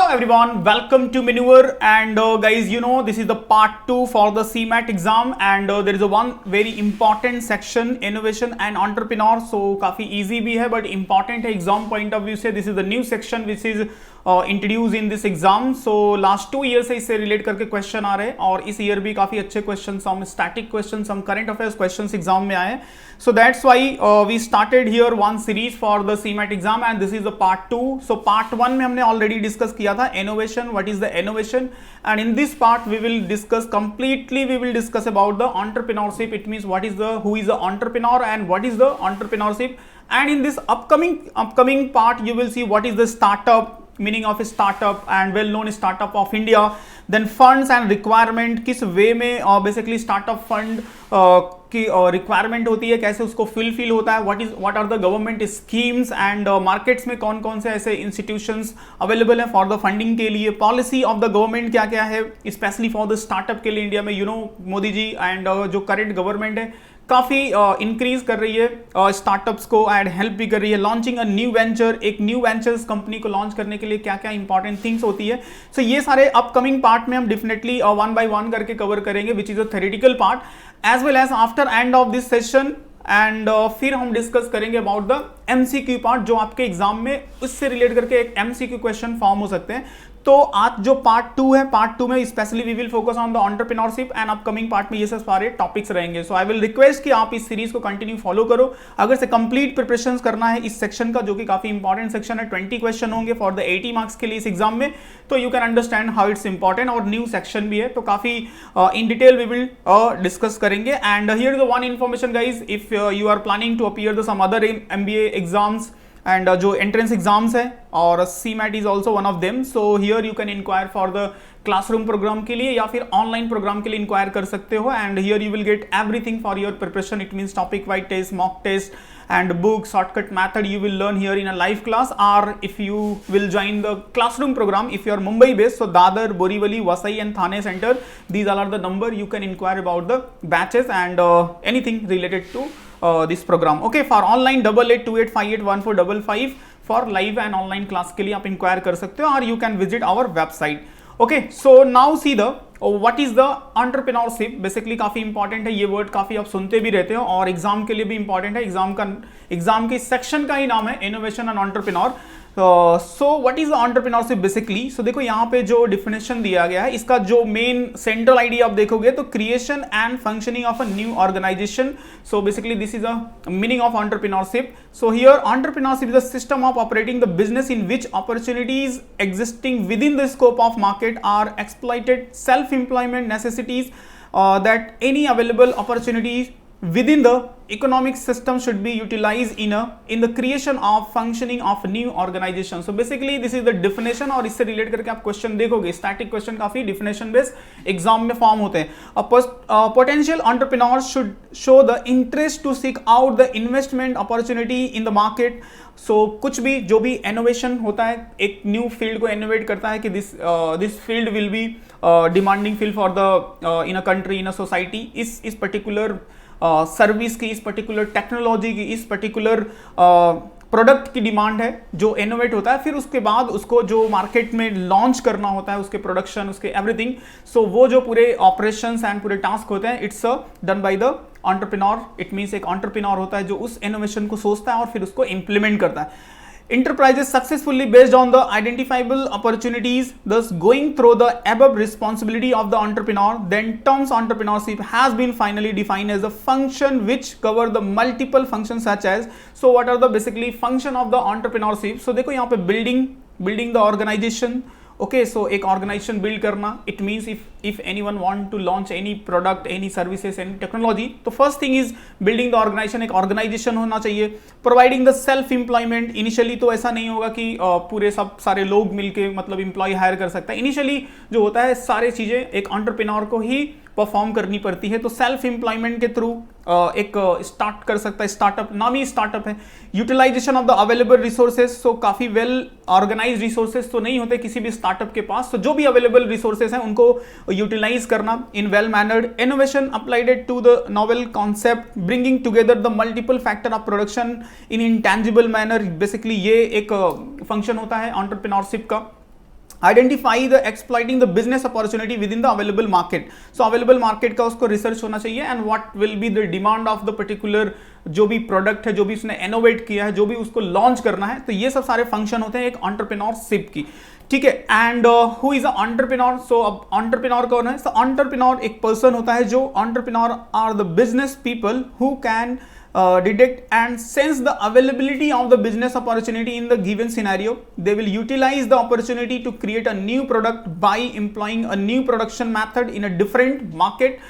everyone, welcome to Maneuver. And guys, you know this is the part 2 for the CMAT exam, and there is a one very important section, innovation and entrepreneur. So काफी easy भी है but important है exam point of view से. This is the new section which is introduce in this exam. So last 2 year से इससे relate करके question आ रहे हैं और इस ईयर भी काफी अच्छे question, some static question, some current affairs questions exam में आए. So that's why we started here one series for the CMAT exam and this is the part 2. So part 1 में हमने ऑलरेडी डिस्कस किया था innovation, what is the innovation, and in this part we will discuss completely, we will discuss about the entrepreneurship. It means what is the, who is the entrepreneur and what is the entrepreneurship. And in this upcoming part you will see what is the startup, meaning of a startup and well known startup of India, then funds and requirement, किस वे में basically startup fund की requirement होती है, कैसे उसको fill होता है, what are the government schemes and markets में कौन कौन से ऐसे institutions अवेलेबल हैं फॉर द फंडिंग के लिए, पॉलिसी ऑफ द गवर्नमेंट क्या क्या है स्पेशली फॉर द स्टार्टअप के लिए इंडिया में. You know Modi ji and जो करंट गवर्नमेंट है काफ़ी इंक्रीज कर रही है स्टार्टअप्स को एंड हेल्प भी कर रही है. लॉन्चिंग अ न्यू वेंचर, एक न्यू वेंचर्स कंपनी को लॉन्च करने के लिए क्या क्या इंपॉर्टेंट थिंग्स होती है. सो ये सारे अपकमिंग पार्ट में हम डेफिनेटली वन बाय वन करके कवर करेंगे which is a theoretical part as well as after end of this session. And फिर हम डिस्कस करेंगे अबाउट द एमसीक्यू पार्ट जो आपके एग्जाम में उससे रिलेट करके एक एमसीक्यू क्वेश्चन फॉर्म हो सकते हैं. तो आज जो पार्ट 2 है, पार्ट 2 में specially we will focus on the entrepreneurship and upcoming part में ये सब सारे टॉपिक्स रहेंगे. सो आई विल रिक्वेस्ट कि आप इस सीरीज को कंटिन्यू फॉलो करो. अगर से कंप्लीट प्रिपरेशन करना है इस सेक्शन का जो कि काफी इंपॉर्टेंट सेक्शन है, 20 क्वेश्चन होंगे फॉर द 80 मार्क्स के लिए इस एग्जाम में, तो you can understand how it's important. और न्यू सेक्शन भी है तो काफी in detail we will discuss करेंगे. And here is the one information guys, if you are planning to appear the some other MBA exams and जो entrance exams है और CMAT is also one of them. So here you can inquire for the classroom program के लिए या फिर online program के लिए inquire कर सकते हो. And here you will get everything for your preparation. It means topic wise test, mock test and book, shortcut method you will learn here in a live class. Or if you will join the classroom program, if you are Mumbai based, so Dadar, Borivali, Vasai and Thane center, these all are the number you can inquire about the batches and anything related to this program. Okay, for online 8828581455, for live and online class के लिए आप inquire कर सकते हो, और you can visit our website. Okay, so now see the what is the entrepreneurship. Basically काफी important है ये वर्ड, काफी आप सुनते भी रहते हो और एग्जाम के लिए भी इंपॉर्टेंट है. एग्जाम के सेक्शन का ही नाम है innovation and entrepreneur. So what is the entrepreneurship basically. सो देखो यहाँ पे जो डिफिनेशन दिया गया है, इसका जो मेन सेंट्रल आइडिया आप देखोगे तो creation and functioning of a new organization. So basically this is a meaning of entrepreneurship. So here entrepreneurship is the system of operating the business in which opportunities existing within the scope of market are exploited, self employment necessities, that any available opportunities within the economic system should be utilized in the creation of functioning of new organization. So basically this is the definition. और इससे relate करके आप question देखोगे, static question काफी definition based exam में form होते हैं. Potential entrepreneur should show the interest to seek out the investment opportunity in the market. So कुछ भी जो भी इनोवेशन होता है, एक न्यू फील्ड को इनोवेट करता है कि this field will be demanding field for the in a country, in a society. इस पर्टिकुलर सर्विस की, इस पर्टिकुलर टेक्नोलॉजी की, इस पर्टिकुलर प्रोडक्ट की डिमांड है जो इनोवेट होता है. फिर उसके बाद उसको जो मार्केट में लॉन्च करना होता है, उसके प्रोडक्शन, उसके एवरीथिंग. सो वो जो पूरे ऑपरेशंस एंड पूरे टास्क होते हैं, it's done by the entrepreneur. It means एक एंटरप्रेन्योर होता है जो उस इनोवेशन को सोचता है और फिर उसको इंप्लीमेंट करता है. Enterprises successfully based on the identifiable opportunities, thus going through the above responsibility of the entrepreneur, then terms entrepreneurship has been finally defined as a function which cover the multiple functions such as. So what are the basically function of the entrepreneurship. So देखो यहाँ पे building the organization. Okay, so एक organization build करना, it means if anyone want to launch any product, any services, any technology, तो first thing is building the organization. एक organization होना चाहिए. Providing the self employment. Initially तो ऐसा नहीं होगा कि पूरे सारे लोग मिलके मतलब एम्प्लॉय हायर कर सकता है. इनिशियली जो होता है सारी चीजें एक एंटरप्रेन्योर को ही परफॉर्म करनी पड़ती है. तो सेल्फ एम्प्लॉयमेंट के थ्रू एक स्टार्ट कर सकता है. स्टार्टअप नाम ही स्टार्टअप है. Utilization of the available resources. So काफी वेल ऑर्गेनाइज रिसोर्सेज तो नहीं होते किसी भी स्टार्टअप के पास. तो जो भी अवेलेबल रिसोर्सेज हैं उनको यूटिलाइज करना in well mannered. Innovation applied to the novel concept, bringing together the multiple factor of production in intangible manner. Basically ये एक फंक्शन होता है एंटरप्रेन्योरशिप का. Identify the exploiting the business opportunity within the available market. So available market का उसको research होना चाहिए and what will be the demand of the particular जो भी प्रोडक्ट है, जो भी उसने इनोवेट किया है, जो भी उसको लॉन्च करना है। तो ये सब सारे फंक्शन होते हैं एक एंटरप्रेन्योरशिप की, ठीक है। And who is a entrepreneur? So अब एंटरप्रेन्योर कौन है? सो एंटरप्रेन्योर एक पर्सन होता है जो entrepreneur are the business people who can detect and sense the availability of the business opportunity in the given scenario. They will utilize the opportunity to create a new product by employing a new production method in a different market.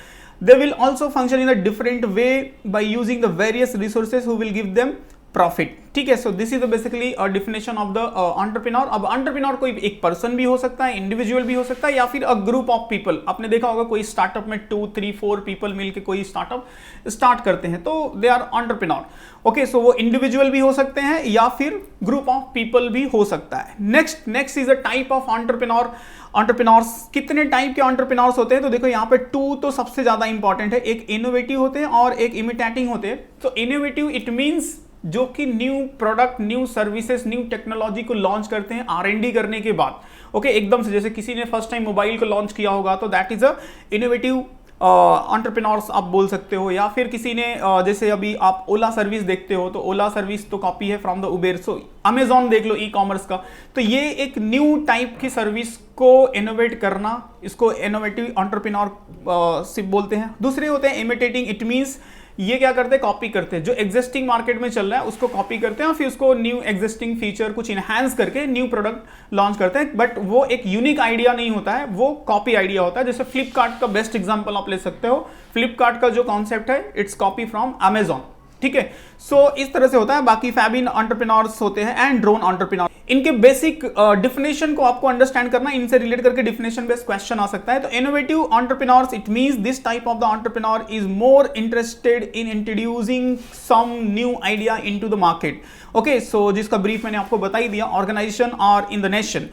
They will also function in a different way by using the various resources who will give them profit, ठीक है। सो this is basically definition of the entrepreneur. अब entrepreneur कोई एक person भी हो सकता है, individual भी हो सकता है, या फिर अ ग्रुप ऑफ पीपल। आपने देखा होगा कोई स्टार्टअप में 2, 3, 4 पीपल मिलकर कोई स्टार्टअप स्टार्ट करते हैं, तो दे आर एंटरप्रेन्योर। ओके, सो वो इंडिविजुअल भी हो सकते हैं या फिर ग्रुप ऑफ पीपल भी हो सकता है। Next is a type of entrepreneur. Entrepreneurs, कितने टाइप के एंटरप्रेन्योर्स होते हैं? तो देखो यहाँ पे 2 तो सबसे ज्यादा इंपॉर्टेंट है, एक इनोवेटिव होते हैं और एक इमिटेटिंग होते हैं। तो इनोवेटिव इट मींस जो कि new product, new services, new technology को लॉन्च करते हैं R&D करने के बाद। ओके, एकदम से जैसे किसी ने फर्स्ट टाइम मोबाइल को लॉन्च किया होगा तो that is a innovative entrepreneurs आप बोल सकते हो। या फिर किसी ने जैसे अभी आप ओला सर्विस देखते हो तो ओला सर्विस तो कॉपी है from the Uber. So Amazon देख लो, ई कॉमर्स का। तो ये एक न्यू टाइप की सर्विस को इनोवेट करना, इसको इनोवेटिव एंटरप्रेन्योरशिप बोलते हैं। दूसरे होते हैं इमिटेटिंग। इट मींस ये क्या करते हैं? कॉपी करते हैं जो एग्जिस्टिंग मार्केट में चल रहा है उसको कॉपी करते हैं और फिर उसको न्यू एग्जिस्टिंग फीचर कुछ इनहैंस करके न्यू प्रोडक्ट लॉन्च करते हैं। बट वो एक यूनिक आइडिया नहीं होता है, वो कॉपी आइडिया होता है। जैसे फ्लिपकार्ट का बेस्ट एग्जांपल आप ले सकते हो। फ्लिपकार्ट का जो कॉन्सेप्ट है इट्स कॉपी फ्रॉम अमेजॉन, ठीक है। सो इस तरह से होता है। बाकी फैबिन एंटरप्रेन्योर्स होते हैं एंड ड्रोन एंटरप्रेन्योर। इनके बेसिक डिफिनेशन को आपको अंडरस्टैंड करना, इनसे रिलेट करके डिफिनेशन बेस्ड क्वेश्चन आ सकता है। तो innovative entrepreneurs it means this type of the entrepreneur is more interested in introducing some new idea into the market. Okay, so जिसका ब्रीफ मैंने आपको बता ही दिया, ऑर्गेनाइजेशन और in the nation.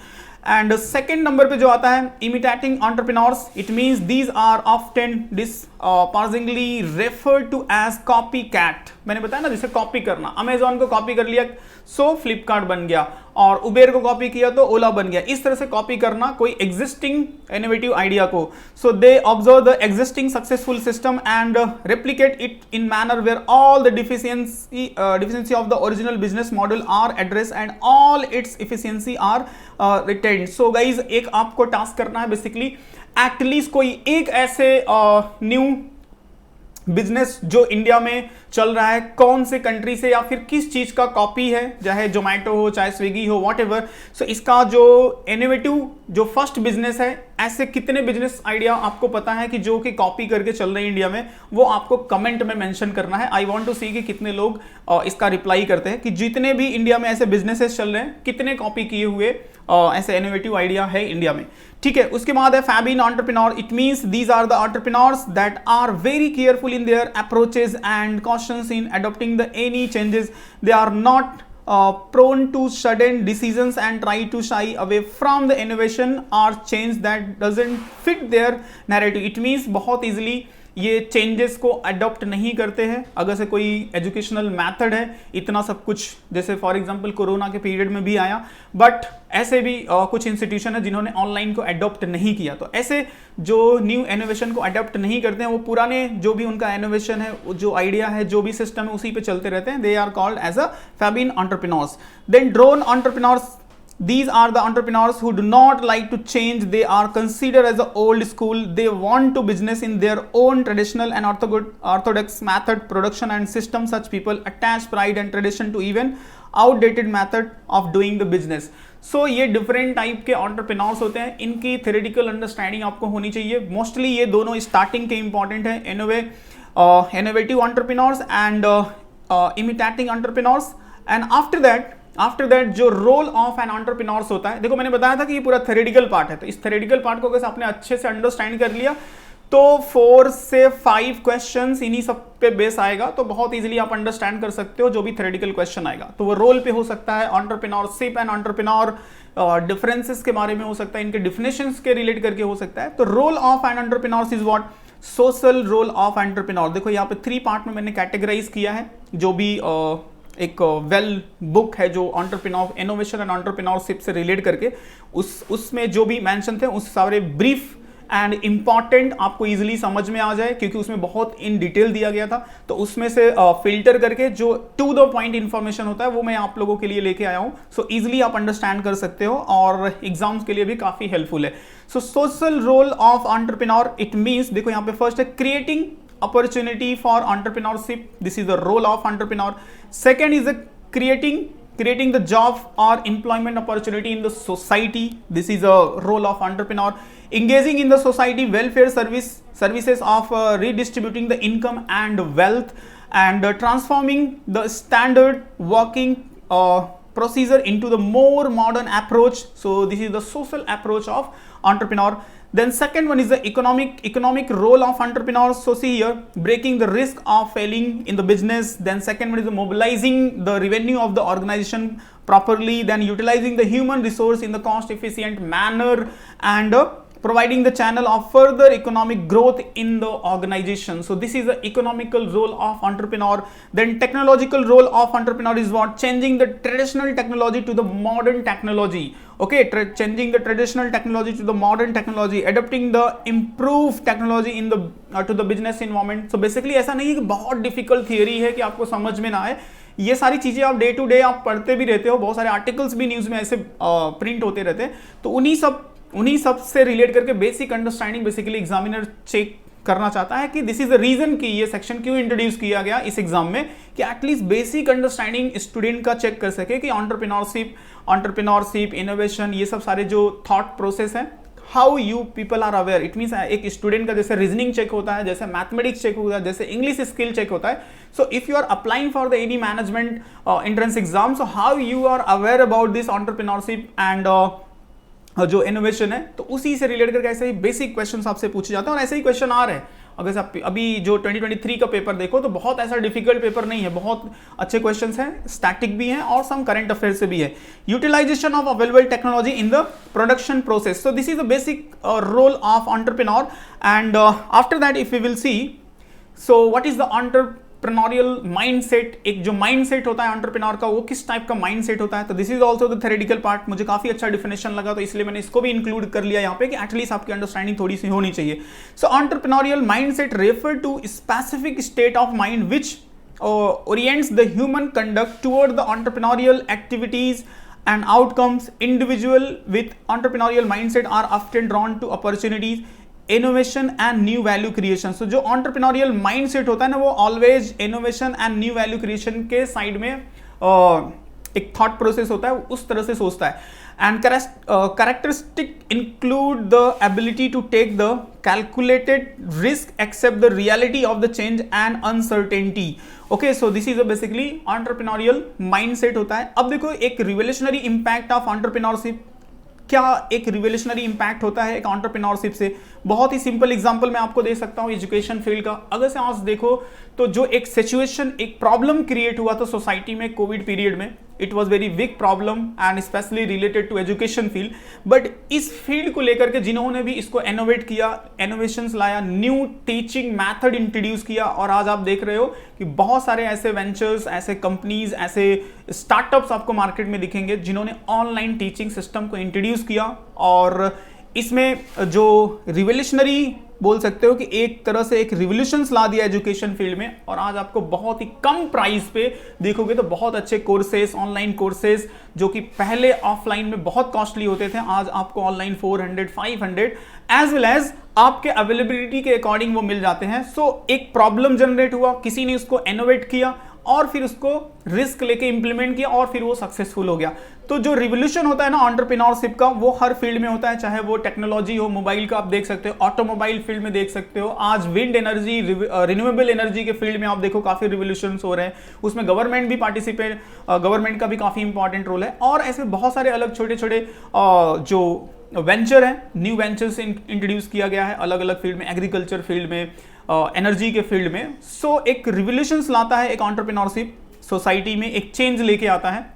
And second number पे जो आता है imitating entrepreneurs, it means these are often disparagingly referred to as copy cat. मैंने बताया ना, जैसे कॉपी करना, अमेजॉन को कॉपी कर लिया सो फ्लिपकार्ट बन गया, और उबेर को कॉपी किया तो ओला बन गया। इस तरह से कॉपी करना कोई एग्जिस्टिंग इनोवेटिव आइडिया को। So they observe the existing successful system and replicate it in manner where all the deficiency of the original business model are address and all its efficiency are retained. So guys, एक आपको task करना है basically, at least कोई एक ऐसे new business जो India में चल रहा है, कौन से कंट्री से या फिर किस चीज का कॉपी है, चाहे जोमेटो हो, चाहे स्विगी हो, व्हाटएवर। सो इसका जो इनोवेटिव जो फर्स्ट बिजनेस है, ऐसे कितने बिजनेस आइडिया आपको पता है कि जो कि कॉपी करके चल रहे हैं इंडिया में, वो आपको कमेंट में मेंशन करना है। आई वांट टू सी कि कितने लोग इसका रिप्लाई करते हैं कि जितने भी इंडिया में ऐसे बिजनेसेस चल रहे हैं, कितने कॉपी किए हुए ऐसे इनोवेटिव आइडिया है इंडिया में, ठीक है। उसके बाद है Fabian entrepreneur. It means these are the entrepreneurs that are very careful in their approaches and cautions in adopting the any changes. They are not prone to sudden decisions and try to shy away from the innovation or change that doesn't fit their narrative. It means बहुत easily ये changes को adopt नहीं करते हैं। अगर से कोई educational method है, इतना सब कुछ जैसे फॉर एग्जांपल कोरोना के पीरियड में भी आया, बट ऐसे भी कुछ इंस्टीट्यूशन है जिन्होंने ऑनलाइन को अडॉप्ट नहीं किया। तो ऐसे जो न्यू इनोवेशन को अडॉप्ट नहीं करते हैं, वो पुराने जो भी उनका इनोवेशन है, जो आइडिया है, जो भी सिस्टम है, उसी पे चलते रहते हैं। They are called as a Fabian entrepreneurs. Then drone entrepreneurs, these are the entrepreneurs who do not like to change. They are considered as the old school. They want to business in their own traditional and orthodox method, production and system. Such people attach pride and tradition to even outdated method of doing the business. So ये different type के entrepreneurs होते हैं। इनकी theoretical understanding आपको होनी चाहिए। Mostly ये दोनों starting के important है, innovative entrepreneurs and imitating entrepreneurs. And after that जो रोल ऑफ एन एंटरप्रेन्योर्स होता है, देखो मैंने बताया था कि ये पूरा थ्योरेटिकल पार्ट है। तो इस थ्योरेटिकल पार्ट को अगर आपने अच्छे से अंडरस्टैंड कर लिया तो 4 से 5 क्वेश्चंस इन्हीं सब पे बेस आएगा। तो बहुत इजीली आप अंडरस्टैंड कर सकते हो जो भी थ्योरेटिकल क्वेश्चन आएगा। तो वो रोल पे हो सकता है, एंटरप्रेन्योरशिप एंड एंटरप्रेन्योर डिफरेंसेस के बारे में हो सकता है, इनके डिफिनेशंस के रिलेट करके हो सकता है। तो role of an entrepreneurs is what? Social role of entrepreneur. देखो यहाँ पे 3 पार्ट में मैंने कैटेगराइज किया है जो भी एक वेल बुक है जो एंटरप्रेन्योर इनोवेशन एंड एंटरप्रेन्योरशिप से रिलेट करके उसमें जो भी मेंशन थे उस सारे ब्रीफ एंड इंपॉर्टेंट आपको इजीली समझ में आ जाए, क्योंकि उसमें बहुत इन डिटेल दिया गया था। तो उसमें से फिल्टर करके जो टू द पॉइंट इंफॉर्मेशन होता है वो मैं आप लोगों के लिए लेके आया हूं। सो इजीली आप अंडरस्टैंड कर सकते हो और एग्जाम्स के लिए भी काफी हेल्पफुल है। So social role of entrepreneur, it means, देखो यहाँ पे फर्स्ट है creating opportunity for entrepreneurship, this is the role of entrepreneur. Second is creating the job or employment opportunity in the society, this is a role of entrepreneur. Engaging in the society welfare services of redistributing the income and wealth, and transforming the standard working procedure into the more modern approach. So this is the social approach of entrepreneur. Then second one is the economic role of entrepreneurs. So see here, breaking the risk of failing in the business. Then second one is the mobilizing the revenue of the organization properly. Then utilizing the human resource in the cost efficient manner, and providing the channel of further economic growth in the organization. So this is the economical role of entrepreneur. Then technological role of entrepreneur is what? Changing the traditional technology to the modern technology. Okay, changing the traditional technology to the modern technology, adapting the improved technology in the to the business environment. So basically ऐसा नहीं है कि बहुत difficult theory है कि आपको समझ में ना आए, ये सारी चीजें आप डे टू डे आप पढ़ते भी रहते हो, बहुत सारे आर्टिकल्स भी न्यूज में ऐसे प्रिंट होते रहते हैं। तो उन्हीं सब से रिलेट करके basic understanding basically examiner check करना चाहता है कि दिस इज द रीजन कि ये सेक्शन क्यों इंट्रोड्यूस किया गया इस एग्जाम में, कि एटलीस्ट बेसिक अंडरस्टैंडिंग स्टूडेंट का चेक कर सके कि एंटरप्रेन्योरशिप, इनोवेशन, ये सब सारे जो थॉट प्रोसेस है, how you people are aware. It means एक स्टूडेंट का जैसे रीजनिंग चेक होता है, जैसे मैथमेटिक्स चेक होता है, जैसे इंग्लिश स्किल चेक होता है। So if you are applying for the any management entrance exam, so how you are aware about this entrepreneurship and जो इनोवेशन है, तो उसी से रिलेट करके ऐसे ही बेसिक क्वेश्चंस आपसे पूछे जाते हैं और ऐसे ही क्वेश्चन आ रहे हैं। अगर आप अभी जो 2023 का पेपर देखो तो बहुत ऐसा डिफिकल्ट पेपर नहीं है, बहुत अच्छे क्वेश्चंस हैं, स्टैटिक भी हैं और सम करंट अफेयर से भी है। Utilization of available technology in the production process, so this is the basic role of entrepreneur. And after that if we will see, so what is the entrepreneurial mindset, एक जो mindset होता है entrepreneur का, वो किस type का mindset होता है। तो this is also the theoretical part, मुझे काफी अच्छा डिफिनेशन लगा तो इसलिए मैंने इसको भी इंक्लूड कर लिया यहाँ पे कि एटलीस्ट आपकी अंडरस्टैंडिंग थोड़ी सी होनी चाहिए। So entrepreneurial mindset refer to specific state of mind which orients the human conduct toward the entrepreneurial activities and outcomes. Individual with entrepreneurial mindset are often drawn to opportunities, innovation and new value creation. So जो entrepreneurial mindset होता है ना, वो always innovation and new value creation के side में एक thought process होता है, उस तरह से सोचता है। And characteristic include the ability to take the calculated risk, accept the reality of the change and uncertainty. Okay, so this is basically entrepreneurial mindset होता है। अब देखो एक रिवोल्यूशनरी इंपैक्ट ऑफ एंटरप्रेन्योरशिप, क्या एक रिवोल्यूशनरी इंपैक्ट होता है एक एंटरप्रेन्योरशिप से। बहुत ही सिंपल एग्जांपल मैं आपको दे सकता हूं एजुकेशन फील्ड का। अगर से आज देखो तो जो एक सिचुएशन, एक प्रॉब्लम क्रिएट हुआ था सोसाइटी में कोविड पीरियड में, it was very big problem and specially related to education field. But इस फील्ड को लेकर के जिन्होंने भी इसको इनोवेट किया, इनोवेशंस लाया, न्यू टीचिंग मेथड इंट्रोड्यूस किया, और आज आप देख रहे हो कि बहुत सारे ऐसे वेंचर्स, ऐसे कंपनीज, ऐसे स्टार्टअप्स आपको मार्केट में दिखेंगे जिन्होंने ऑनलाइन टीचिंग सिस्टम को इंट्रोड्यूस किया। और इसमें जो रिवोल्यूशनरी बोल सकते हो कि एक तरह से एक रिवोल्यूशंस ला दिया एजुकेशन फील्ड में, और आज आपको बहुत ही कम प्राइस पे देखोगे तो बहुत अच्छे कोर्सेस, ऑनलाइन कोर्सेस जो कि पहले ऑफलाइन में बहुत कॉस्टली होते थे, आज आपको ऑनलाइन 400, 500 एज वेल एज आपके अवेलेबिलिटी के अकॉर्डिंग वो मिल जाते हैं। सो एक प्रॉब्लम जनरेट हुआ, किसी ने उसको इनोवेट किया और फिर उसको रिस्क लेके इंप्लीमेंट किया और फिर वो सक्सेसफुल हो गया। तो जो रिवोल्यूशन होता है ना एंटरप्रेन्योरशिप का, वो हर फील्ड में होता है, चाहे वो टेक्नोलॉजी हो, मोबाइल का आप देख सकते हो, ऑटोमोबाइल फील्ड में देख सकते हो, आज विंड एनर्जी, रिन्यूएबल एनर्जी के फील्ड में आप देखो काफी रिवोल्यूशन हो रहे हैं, उसमें गवर्नमेंट भी पार्टिसिपेट, गवर्नमेंट का भी काफी इंपॉर्टेंट रोल है। और ऐसे बहुत सारे अलग छोटे छोटे जो वेंचर है, न्यू वेंचर्स इंट्रोड्यूस किया गया है अलग अलग फील्ड में, एग्रीकल्चर फील्ड में, एनर्जी के फील्ड में। सो एक रिवोल्यूशंस लाता है एक एंटरप्रेन्योरशिप, सोसाइटी में एक चेंज लेके आता है।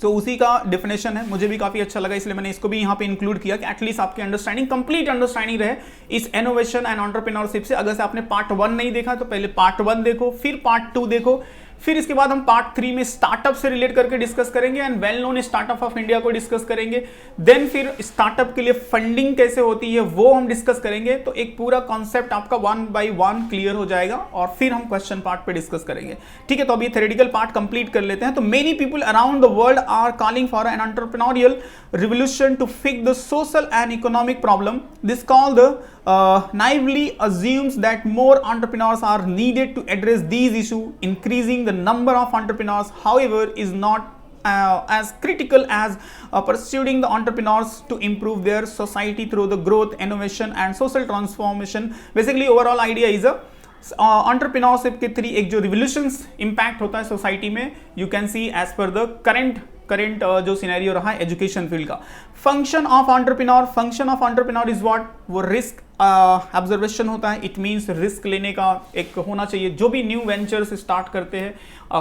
तो उसी का डेफिनेशन है, मुझे भी काफी अच्छा लगा इसलिए मैंने इसको भी यहाँ पे इंक्लूड किया कि एटलीस्ट आपकी अंडरस्टैंडिंग, कंप्लीट अंडरस्टैंडिंग रहे इस इनोवेशन एंड एंटरप्रेन्योरशिप से। अगर से आपने पार्ट 1 नहीं देखा तो पहले पार्ट 1 देखो, फिर पार्ट 2 देखो, फिर इसके बाद हम पार्ट 3 में स्टार्टअप से रिलेट करके डिस्कस करेंगे and well known startup of India को डिस्कस करेंगे। देन फिर स्टार्टअप के लिए फंडिंग कैसे होती है वो हम डिस्कस करेंगे। तो एक पूरा कॉन्सेप्ट आपका 1 by 1 क्लियर हो जाएगा और फिर हम क्वेश्चन पार्ट पे डिस्कस करेंगे। ठीक है, तो अभी थ्योरेटिकल पार्ट कंप्लीट कर लेते हैं। तो many people around the world are calling for an entrepreneurial revolution to fix the social and economic problem. This called naively assumes that more entrepreneurs are needed to address these issues. Increasing the number of entrepreneurs, however, is not as critical as pursuing the entrepreneurs to improve their society through the growth, innovation and social transformation. Basically, overall idea is a entrepreneurship के three एक जो revolutions impact होता है society में, you can see as per the current जो scenario रहा है education field का। Function of entrepreneur is what, वो रिस्क ऑब्जर्वेशन होता है। इट मींस रिस्क लेने का एक होना चाहिए। जो भी न्यू वेंचर्स स्टार्ट करते हैं,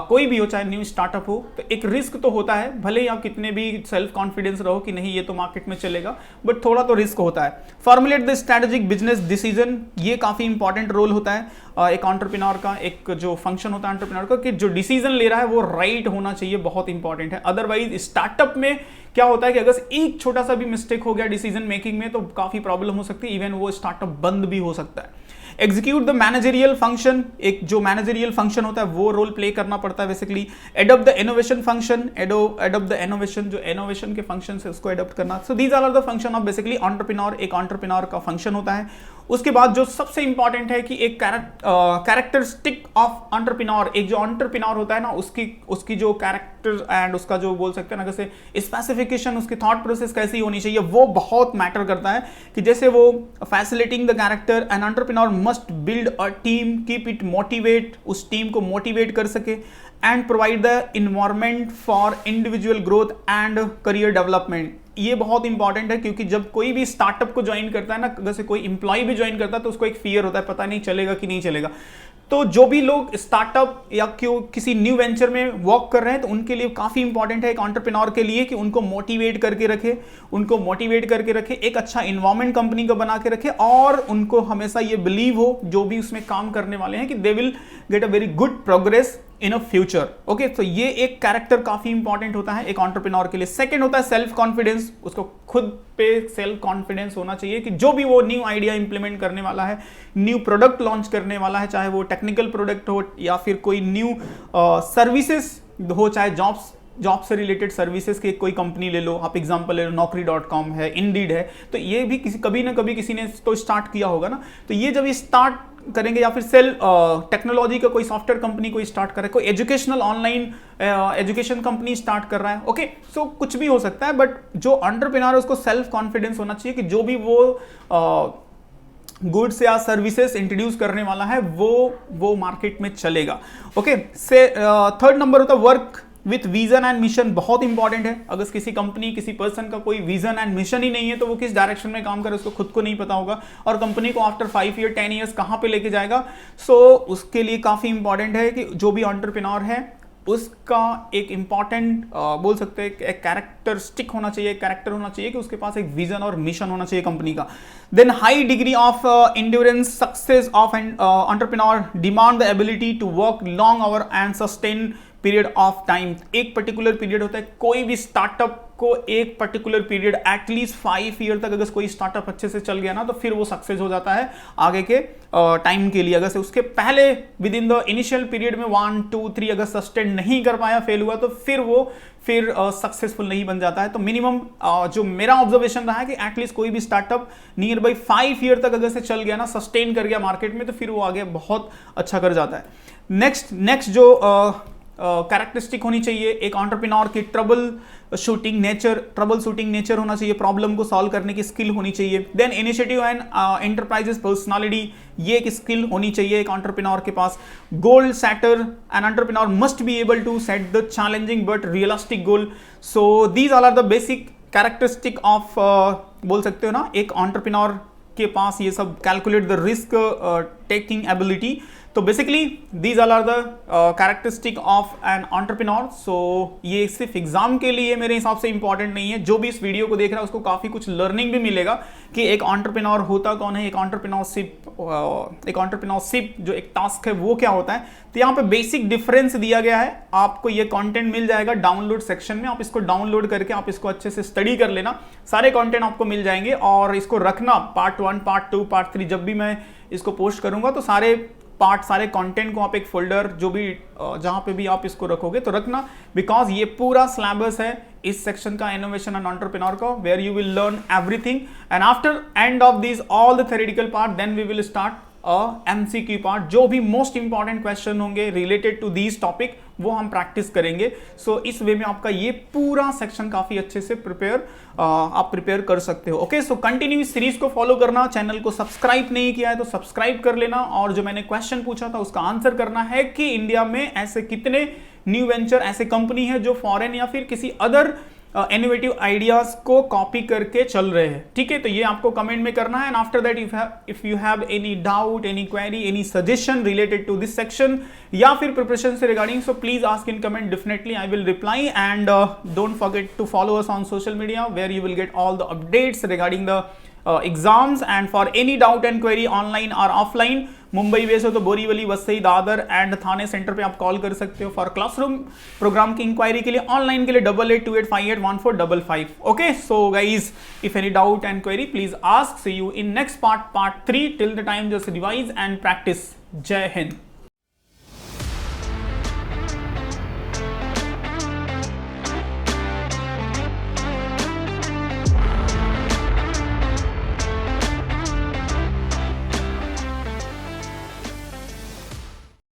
कोई भी हो, चाहे न्यू स्टार्टअप हो, तो एक रिस्क तो होता है। भले ही आप कितने भी सेल्फ कॉन्फिडेंस रहो कि नहीं ये तो मार्केट में चलेगा, बट थोड़ा तो रिस्क होता है। Formulate the strategic business decision, ये काफी इंपॉर्टेंट रोल होता है एक एंटरप्रेन्योर का। एक जो फंक्शन होता है एंटरप्रेन्योर का कि जो डिसीजन ले रहा है वो राइट होना चाहिए, बहुत इंपॉर्टेंट है। अदरवाइज स्टार्टअप में क्या होता है कि अगर एक छोटा सा भी मिस्टेक हो गया डिसीजन मेकिंग में तो काफी प्रॉब्लम हो सकती है, इवन वो स्टार्टअप बंद भी हो सकता है। एग्जीक्यूट द मैनेजरियल फंक्शन, एक जो मैनेजरियल फंक्शन होता है वो रोल प्ले करना पड़ता है basically. Adopt the innovation function, adopt the innovation, जो इनोवेशन के फंक्शन है उसको एडॉप्ट करना। So these are the function of basically entrepreneur, एक एंटरप्रेन्योर का फंक्शन होता है। उसके बाद जो सबसे इंपॉर्टेंट है कि एक कैरेक्टरिस्टिक ऑफ एंटरप्रेन्योर, एक जो एंटरप्रेन्योर होता है ना उसकी जो कैरेक्टर एंड उसका जो बोल सकते हैं ना जैसे स्पेसिफिकेशन, उसकी थॉट प्रोसेस कैसी होनी चाहिए वो बहुत मैटर करता है। कि जैसे वो facilitating the character, N entrepreneur must build a team, keep it motivate, उस टीम को मोटिवेट कर सके and provide the environment for individual growth and career development. ये बहुत इंपॉर्टेंट है क्योंकि जब कोई भी स्टार्टअप को ज्वाइन करता है ना, जैसे कोई इंप्लॉय भी ज्वाइन करता है तो उसको एक फियर होता है, पता नहीं चलेगा कि नहीं चलेगा। तो जो भी लोग स्टार्टअप या क्यों किसी न्यू वेंचर में वर्क कर रहे हैं तो उनके लिए काफी इंपॉर्टेंट है एक एंटरप्रेन्योर के लिए कि उनको मोटिवेट करके रखे, एक अच्छा इन्वायरमेंट कंपनी का बना के रखे और उनको हमेशा ये बिलीव हो जो भी उसमें काम करने वाले हैं कि they will get a very good progress in a future. Okay, तो ये एक कैरेक्टर काफी इंपॉर्टेंट होता है एक एंटरप्रेन्योर के लिए। सेकंड होता है सेल्फ कॉन्फिडेंस, उसको खुद पे सेल्फ कॉन्फिडेंस होना चाहिए कि जो भी वो न्यू आइडिया इंप्लीमेंट करने वाला है, न्यू प्रोडक्ट लॉन्च करने वाला है, चाहे वो टेक्निकल प्रोडक्ट हो या फिर कोई न्यू सर्विसेज हो, चाहे जॉब से रिलेटेड सर्विसेज की कोई कंपनी ले लो, आप एग्जांपल ले लो, naukri.com है, इंडीड है, तो ये भी कभी ना कभी किसी ने तो स्टार्ट किया होगा ना। तो ये जब स्टार्ट करेंगे या फिर टेक्नोलॉजी का कोई सॉफ्टवेयर कंपनी कोई स्टार्ट करे, कोई educational online education company start कर रहा है, ओके, सो कुछ भी हो सकता है, बट जो एंटरप्रेन्योर है उसको सेल्फ कॉन्फिडेंस होना चाहिए कि जो भी वो गुड्स या सर्विसेज इंट्रोड्यूस करने वाला है वो मार्केट में चलेगा। ओके, से थर्ड नंबर होता है work with vision and mission, बहुत इंपॉर्टेंट है। अगर किसी कंपनी किसी पर्सन का कोई विजन एंड मिशन ही नहीं है तो वो किस डायरेक्शन में काम करे उसको खुद को नहीं पता होगा और कंपनी को आफ्टर 5 ईयर 10 ईयर्स कहां पे लेके जाएगा। सो उसके लिए काफी इंपॉर्टेंट है कि जो भी एंटरप्रेन्योर है उसका एक इंपॉर्टेंट बोल सकते हैं एक कैरेक्टरिस्टिक होना चाहिए, कैरेक्टर होना चाहिए कि उसके पास एक विजन और मिशन होना चाहिए कंपनी का। Then high degree of endurance success of entrepreneur demand the ability to work long hour and sustain period of time. एक पर्टिकुलर पीरियड होता है, कोई भी स्टार्टअप को एक पर्टिकुलर पीरियड एटलीस्ट 5 ईयर तक अगर कोई स्टार्टअप अच्छे से चल गया ना तो फिर वो सक्सेस हो जाता है आगे के टाइम के लिए। अगर से उसके पहले with in the initial period में 1 2 3 अगर सस्टेन नहीं कर पाया, फेल हुआ, तो फिर सक्सेसफुल नहीं बन जाता है। तो मिनिमम जो मेरा ऑब्जर्वेशन रहा है कि एटलीस्ट कोई भी स्टार्टअप नियर बाई 5 ईयर तक अगर से चल गया ना, सस्टेन कर गया मार्केट में, तो फिर वो आगे बहुत अच्छा कर जाता है। नेक्स्ट जो कैरेक्टरिस्टिक होनी चाहिए एक एंटरप्रेन्योर की ट्रबल शूटिंग नेचर होना चाहिए, प्रॉब्लम को सॉल्व करने की स्किल होनी चाहिए। Then initiative and enterprises personality, ये एक स्किल होनी चाहिए एक एंटरप्रेन्योर के पास। Goal setter, an entrepreneur must be able to set the challenging but realistic goal. So these are the basic characteristic of बोल सकते हो ना एक एंटरप्रेन्योर के पास ये सब। Calculate the risk taking ability, तो basically these all are the characteristic of an entrepreneur. So ये सिर्फ एग्जाम के लिए मेरे हिसाब से इंपॉर्टेंट नहीं है, जो भी इस वीडियो को देख रहा है उसको काफी कुछ लर्निंग भी मिलेगा कि एक एंटरप्रेन्योर होता कौन है, एक एंटरप्रेन्योरशिप जो एक टास्क है वो क्या होता है। तो यहाँ पे बेसिक डिफरेंस दिया गया है, आपको ये कंटेंट मिल जाएगा डाउनलोड सेक्शन में, आप इसको डाउनलोड करके आप इसको अच्छे से स्टडी कर लेना, सारे कंटेंट आपको मिल जाएंगे और इसको रखना पार्ट 1, पार्ट 2, पार्ट 3 जब भी मैं इसको पोस्ट करूंगा तो सारे पार्ट, सारे कंटेंट को आप एक फोल्डर जो भी जहां पे भी आप इसको रखोगे तो रखना, बिकॉज ये पूरा सिलेबस है इस सेक्शन का इनोवेशन एंड एंटरप्रेन्योर का, where you will learn everything and after end of this all the theoretical part then we will start MCQ part, जो भी मोस्ट इंपॉर्टेंट क्वेश्चन होंगे रिलेटेड टू दीज टॉपिक वो हम practice करेंगे। सो इस वे में आपका ये पूरा सेक्शन काफी अच्छे से आप प्रिपेयर कर सकते हो। ओके, सो कंटिन्यू इस सीरीज को फॉलो करना, चैनल को सब्सक्राइब नहीं किया है तो सब्सक्राइब कर लेना, और जो मैंने क्वेश्चन पूछा था उसका आंसर करना है कि इंडिया में ऐसे कितने न्यू वेंचर, ऐसे कंपनी है जो फॉरेन या फिर किसी अदर इनोवेटिव आइडियाज को कॉपी करके चल रहे हैं। ठीक है, तो ये आपको कमेंट में करना है and after that if you have any doubt, any query, any suggestion related to this section या फिर प्रिपरेशन से regarding, so please ask in comment, definitely I will reply and don't forget to follow us on social media where you will get all the updates regarding the exams and for any doubt and query online और offline, Mumbai base हो तो Borivali, Vasai, Dadar and Thane centre पे आप call कर सकते हो। For classroom programme की enquiry के लिए, ऑनलाइन के लिए 8828581455। Okay, so guys if any doubt and query please ask, see you in next part 3। Till the time just revise and practice. जय हिंद।